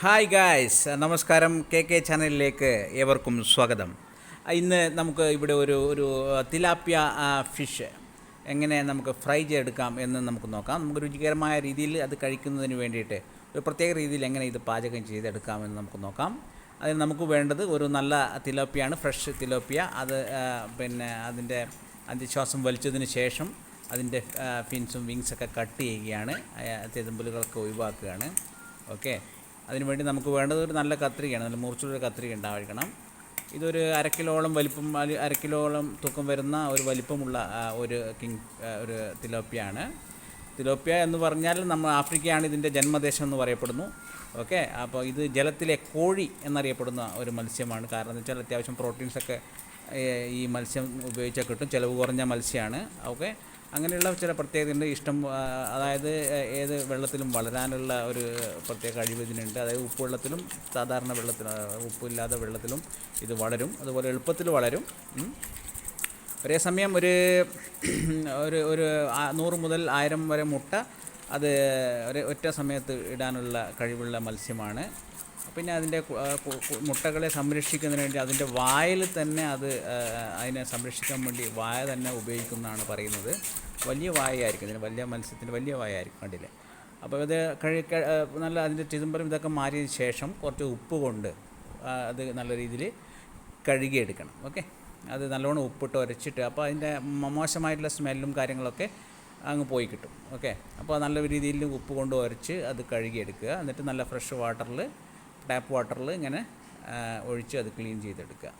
Hi guys, നമസ്കാരം. K K ചാനലിലേക്ക് ഏവർക്കും സ്വാഗതം. ഇന്ന് നമുക്ക് ഇവിടെ ഒരു തിലാപ്പിയ ഫിഷ് എങ്ങനെ നമുക്ക് ഫ്രൈ ചെയ്തെടുക്കാം എന്ന് നമുക്ക് നോക്കാം. നമുക്ക് രുചികരമായ രീതിയിൽ അത് കഴിക്കുന്നതിന് വേണ്ടിയിട്ട് ഒരു പ്രത്യേക രീതിയിൽ എങ്ങനെ ഇത് പാചകം ചെയ്തെടുക്കാമെന്ന് നമുക്ക് നോക്കാം. അതിന് നമുക്ക് വേണ്ടത് ഒരു നല്ല തിലാപ്പിയാണ്, ഫ്രഷ് തിലാപ്പിയ. അത് അതിൻ്റെ ശ്വാസം വലിച്ചതിന് ശേഷം അതിൻ്റെ ഫിൻസും വിങ്സൊക്കെ കട്ട് ചെയ്യുകയാണ്, തെതുമ്പലുകളൊക്കെ ഒഴിവാക്കുകയാണ്. ഓക്കെ, അതിനുവേണ്ടി നമുക്ക് വേണ്ടത് ഒരു നല്ല കത്രികയാണ്, നല്ല മൂർച്ചുള്ളൊരു കത്രിക ഉണ്ടായിരിക്കണം. ഇതൊരു അരക്കിലോളം വലിപ്പം, അരക്കിലോളം തൂക്കം വരുന്ന ഒരു വലിപ്പമുള്ള ഒരു തിലോപ്പിയാണ്. തിലോപ്പിയ എന്ന് പറഞ്ഞാൽ നമ്മൾ ആഫ്രിക്കയാണ് ഇതിൻ്റെ ജന്മദേശം എന്ന് പറയപ്പെടുന്നു. ഓക്കെ, അപ്പോൾ ഇത് ജലത്തിലെ കോഴി എന്നറിയപ്പെടുന്ന ഒരു മത്സ്യമാണ്. കാരണം എന്ന് വെച്ചാൽ അത്യാവശ്യം പ്രോട്ടീൻസൊക്കെ ഈ മത്സ്യം ഉപയോഗിച്ചാൽ കിട്ടും. ചിലവ് കുറഞ്ഞ മത്സ്യമാണ്. ഓക്കെ, അങ്ങനെയുള്ള ചില പ്രത്യേകതയുണ്ട്. അതായത് ഏത് വെള്ളത്തിലും വളരാനുള്ള ഒരു പ്രത്യേക കഴിവ് ഇതിനുണ്ട്. അതായത് ഉപ്പുവെള്ളത്തിലും സാധാരണ വെള്ളത്തിലും, ഉപ്പില്ലാത്ത വെള്ളത്തിലും ഇത് വളരും. അതുപോലെ എളുപ്പത്തിൽ വളരും. ഒരേ സമയം ഒരു 100 മുതൽ 1000 വരെ മുട്ട അത് ഒറ്റ സമയത്ത് ഇടാനുള്ള കഴിവുള്ള മത്സ്യമാണ്. പിന്നെ അതിൻ്റെ മുട്ടകളെ സംരക്ഷിക്കുന്നതിന് വേണ്ടി അതിൻ്റെ വായിൽ തന്നെ അതിനെ സംരക്ഷിക്കാൻ വേണ്ടി വായ തന്നെ ഉപയോഗിക്കുന്നതാണ് പറയുന്നത്. വലിയ വായയായിരിക്കും ഇതിന്, വലിയ മത്സ്യത്തിന് വലിയ വായയായിരിക്കും, കണ്ടില്ലേ. അപ്പോൾ ഇത് നല്ല അതിൻ്റെ ചിതമ്പരം ഇതൊക്കെ മാറിയതിന് ശേഷം കുറച്ച് ഉപ്പ് കൊണ്ട് അത് നല്ല രീതിയിൽ കഴുകിയെടുക്കണം. ഓക്കെ, അത് നല്ലോണം ഉപ്പിട്ട് ഉരച്ചിട്ട്, അപ്പോൾ അതിൻ്റെ മോശമായിട്ടുള്ള സ്മെല്ലും കാര്യങ്ങളൊക്കെ അങ്ങ് പോയി കിട്ടും. ഓക്കെ, അപ്പോൾ നല്ല രീതിയിൽ ഉപ്പ് കൊണ്ട് ഉരച്ച് അത് കഴുകിയെടുക്കുക. എന്നിട്ട് നല്ല ഫ്രഷ് വാട്ടറിൽ, ടാപ്പ് വാട്ടറിൽ ഇങ്ങനെ ഒഴിച്ച് അത് ക്ലീൻ ചെയ്തെടുക്കുക.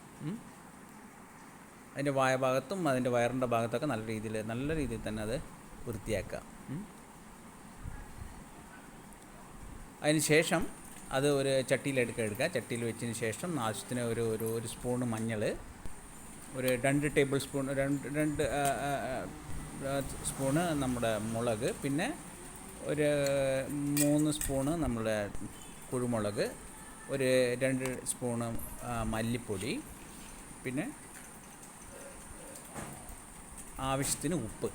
അതിൻ്റെ വായ ഭാഗത്തും അതിൻ്റെ വയറിൻ്റെ ഭാഗത്തൊക്കെ നല്ല രീതിയിൽ തന്നെ അത് വൃത്തിയാക്കുക. അതിന് ശേഷം അത് ഒരു ചട്ടിയിലെടുക്കുക. ചട്ടിയിൽ വെച്ചതിന് ശേഷം ആവശ്യത്തിന് ഒരു സ്പൂണ് മഞ്ഞൾ, ഒരു 2 ടേബിൾ സ്പൂൺ, രണ്ട് സ്പൂണ് നമ്മുടെ മുളക്, പിന്നെ ഒരു 3 സ്പൂണ് നമ്മുടെ കുരുമുളക്, ഒരു 2 സ്പൂണ് മല്ലിപ്പൊടി, പിന്നെ ആവശ്യത്തിന് ഉപ്പ്.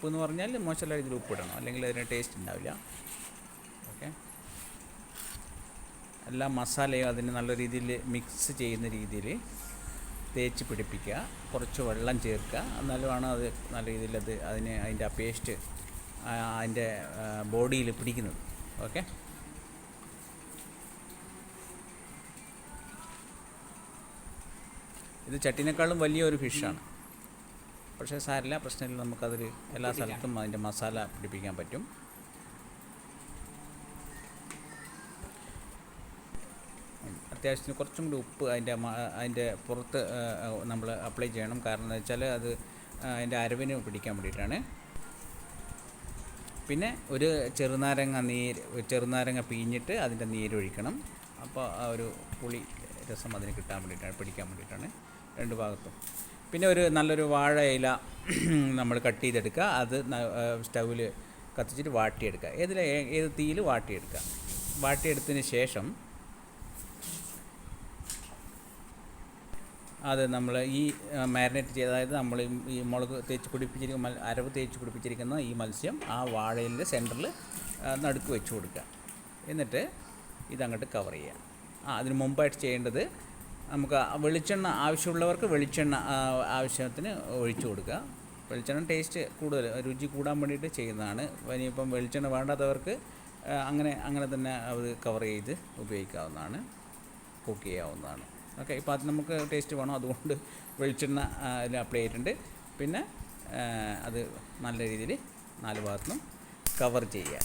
എന്ന് പറഞ്ഞാൽ മോശമല്ല ഇതിൽ ഉപ്പിടണം, അല്ലെങ്കിൽ അതിന് ടേസ്റ്റ് ഉണ്ടാവില്ല. ഓക്കെ, എല്ലാ മസാലയും അതിന് നല്ല രീതിയിൽ മിക്സ് ചെയ്യുന്ന രീതിയിൽ തേച്ച് പിടിപ്പിക്കുക. കുറച്ച് വെള്ളം ചേർക്കുക, എന്നാലുമാണ് അത് നല്ല രീതിയിൽ അതിൻ്റെ ആ പേസ്റ്റ് അതിൻ്റെ ബോഡിയിൽ പിടിക്കുന്നത്. ഓക്കെ, ഇത് ചട്ടിനേക്കാളും വലിയൊരു ഫിഷാണ്. പക്ഷേ സാരില്ല, പ്രശ്നമില്ല, നമുക്കതിൽ എല്ലാ സ്ഥലത്തും അതിൻ്റെ മസാല പിടിപ്പിക്കാൻ പറ്റും. അത്യാവശ്യത്തിന് കുറച്ചും കൂടി ഉപ്പ് അതിൻ്റെ പുറത്ത് നമ്മൾ അപ്ലൈ ചെയ്യണം. കാരണം എന്ന് വെച്ചാൽ അത് അതിൻ്റെ അരവിന് പിടിക്കാൻ വേണ്ടിയിട്ടാണ്. പിന്നെ ഒരു ചെറുനാരങ്ങ പിഴിഞ്ഞിട്ട് അതിൻ്റെ നീരൊഴിക്കണം. അപ്പോൾ ആ ഒരു പുളി രസം അതിന് കിട്ടാൻ വേണ്ടിയിട്ടാണ്, പിടിക്കാൻ വേണ്ടിയിട്ടാണ് രണ്ട് ഭാഗത്തും. പിന്നെ നല്ലൊരു വാഴ ഇല നമ്മൾ കട്ട് ചെയ്തെടുക്കുക. അത് സ്റ്റൗവിൽ കത്തിച്ചിട്ട് വാട്ടിയെടുക്കുക. ഏത് തീയിൽ വാട്ടിയെടുക്കുക. വാട്ടിയെടുത്തതിന് ശേഷം അത് നമ്മൾ ഈ മാരിനേറ്റ് ചെയ്ത്, അതായത് നമ്മൾ ഈ മുളക് അരവ് തേച്ച് പിടിപ്പിച്ചിരിക്കുന്ന ഈ മത്സ്യം ആ വാഴയിലെ സെൻറ്ററിൽ നടുക്ക് വെച്ച് കൊടുക്കുക. എന്നിട്ട് ഇതങ്ങോട്ട് കവർ ചെയ്യുക. അതിന് മുമ്പായിട്ട് ചെയ്യേണ്ടത്, നമുക്ക് വെളിച്ചെണ്ണ ആവശ്യമുള്ളവർക്ക് വെളിച്ചെണ്ണ ആവശ്യത്തിന് ഒഴിച്ചു കൊടുക്കുക. വെളിച്ചെണ്ണ ടേസ്റ്റ് കൂടുതൽ, രുചി കൂടാൻ വേണ്ടിയിട്ട് ചെയ്യുന്നതാണ്. ഇനിയിപ്പം വെളിച്ചെണ്ണ വേണ്ടാത്തവർക്ക് അങ്ങനെ തന്നെ അത് കവർ ചെയ്ത് ഉപയോഗിക്കാവുന്നതാണ്, കുക്ക് ചെയ്യാവുന്നതാണ്. ഓക്കെ, ഇപ്പോൾ അത് നമുക്ക് ടേസ്റ്റ് വേണം, അതുകൊണ്ട് വെളിച്ചെണ്ണ അതിൽ അപ്ലൈ ചെയ്തിട്ടുണ്ട്. പിന്നെ അത് നല്ല രീതിയിൽ 4 ഭാഗത്തുനിന്നും കവർ ചെയ്യുക.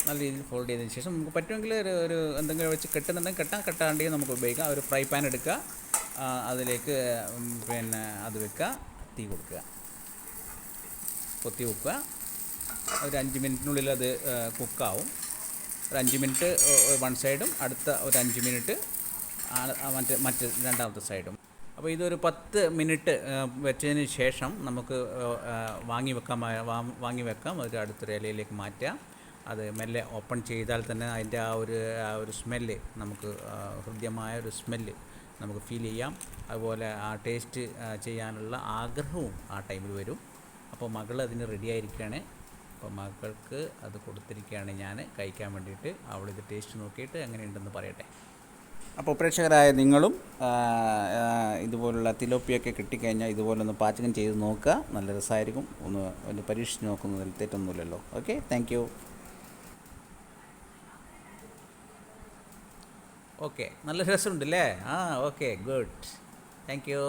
നല്ല രീതിയിൽ ഫോൾഡ് ചെയ്തതിന് ശേഷം നമുക്ക് പറ്റുമെങ്കിൽ ഒരു എന്തെങ്കിലും വെച്ച് കെട്ടുന്നുണ്ടെങ്കിൽ കെട്ടാണ്ടെങ്കിൽ നമുക്ക് ഉപയോഗിക്കാം. ഒരു ഫ്രൈ പാൻ എടുക്കുക, അതിലേക്ക് അത് വെക്കുക, തീ കൊടുക്കുക, കൊത്തി വെക്കുക. ഒരു 5 മിനിറ്റിനുള്ളിൽ അത് കുക്കാവും. ഒരു 5 മിനിറ്റ് വൺ സൈഡും, അടുത്ത ഒരു 5 മിനിറ്റ് മറ്റ് രണ്ടാമത്തെ സൈഡും. അപ്പോൾ ഇതൊരു 10 മിനിറ്റ് വെച്ചതിന് ശേഷം നമുക്ക് വാങ്ങി വെക്കാം. ഒരു അടുത്തൊരു ഇലയിലേക്ക് മാറ്റാം. അത് മെല്ലെ ഓപ്പൺ ചെയ്താൽ തന്നെ അതിൻ്റെ ആ ഒരു സ്മെല്ല്, നമുക്ക് ഹൃദ്യമായ ഒരു സ്മെല്ല് നമുക്ക് ഫീൽ ചെയ്യാം. അതുപോലെ ആ ടേസ്റ്റ് ചെയ്യാനുള്ള ആഗ്രഹവും ആ ടൈമിൽ വരും. അപ്പോൾ മകൾ അതിന് റെഡിയായിരിക്കുകയാണ്. അപ്പോൾ മകൾക്ക് അത് കൊടുത്തിരിക്കുകയാണ് ഞാൻ കഴിക്കാൻ വേണ്ടിയിട്ട്. അവളിത് ടേസ്റ്റ് നോക്കിയിട്ട് എങ്ങനെയുണ്ടെന്ന് പറയട്ടെ. അപ്പോൾ പ്രേക്ഷകരായ നിങ്ങളും ഇതുപോലുള്ള തിലോപ്പിയൊക്കെ കിട്ടിക്കഴിഞ്ഞാൽ ഇതുപോലൊന്ന് പാചകം ചെയ്ത് നോക്കുക. നല്ല രസമായിരിക്കും. ഒന്ന് പരീക്ഷിച്ച് നോക്കുന്നതിൽ തെറ്റൊന്നുമില്ലല്ലോ. Okay, thank you. ഓക്കെ, നല്ല രസമുണ്ടല്ലേ? Okay, good, thank U.